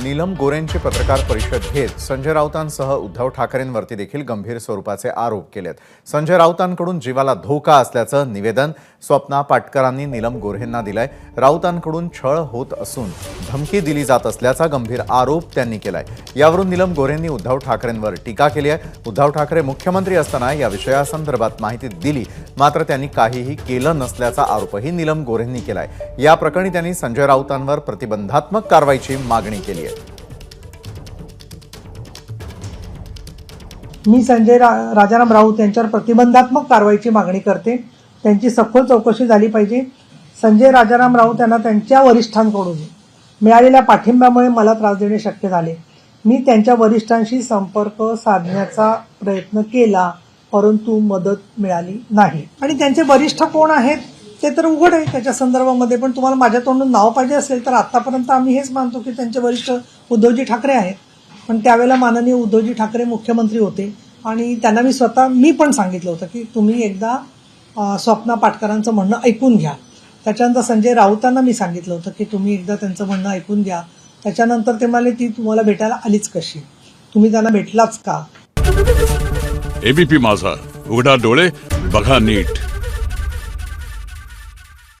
नीलम गोरेंची पत्रकार परिषद घेत संजय राऊतांसह उद्धव ठाकरेंवरती देखील गंभीर स्वरूपाचे आरोप केलेत। संजय राऊतांकडून जीवाला धोका असल्याचं निवेदन स्वप्ना पाटकरांनी नीलम गोरेंना दिलंय। राऊतांकडून छळ होत असून धमकी दिली जात असल्याचा गंभीर आरोप त्यांनी केलाय। यावरून नीलम गोरेंनी उद्धव ठाकरेंवर टीका केली आहे। उद्धव ठाकरे मुख्यमंत्री असताना या विषयासंदर्भात माहिती दिली, मात्र त्यांनी काहीही केलं नसल्याचा आरोपही नीलम गोरेंनी केलाय। या प्रकरणी त्यांनी संजय राऊतांवर प्रतिबंधात्मक कारवाईची मागणी केली आहे। मी संजय राजाराम राऊत यांच्यावर प्रतिबंधात्मक कारवाईची मागणी करते। त्यांची सखोल चौकशी झाली पाहिजे। संजय राजाराम राऊत यांना त्यांच्या वरिष्ठांकडून मिळालेल्या पाठिंब्यामुळे मला त्रास देणे शक्य झाले। मी त्यांच्या वरिष्ठांशी संपर्क साधण्याचा प्रयत्न केला, परंतु मदत मिळाली नाही। आणि त्यांचे वरिष्ठ कोण आहेत ते तर उघड आहे त्याच्या संदर्भामध्ये, पण तुम्हाला माझ्या तोंडून नाव पाहिजे असेल तर आतापर्यंत आम्ही हेच मानतो की त्यांचे वरिष्ठ उद्धवजी ठाकरे आहेत। पण त्यावेळेला माननीय उद्धवजी ठाकरे मुख्यमंत्री होते आणि त्यांना मी पण सांगितलं होतं की तुम्ही एकदा स्वप्ना पाटकरांचं म्हणणं ऐकून घ्या। त्याच्यानंतर संजय राऊतांना मी सांगितलं होतं की तुम्ही एकदा त्यांचं म्हणणं ऐकून घ्या। त्याच्यानंतर ते म्हणाले ती तुम्हाला भेटायला आलीच कशी, तुम्ही त्यांना भेटलाच का? एबीपी माझा, उघडा डोळे बघा नीट।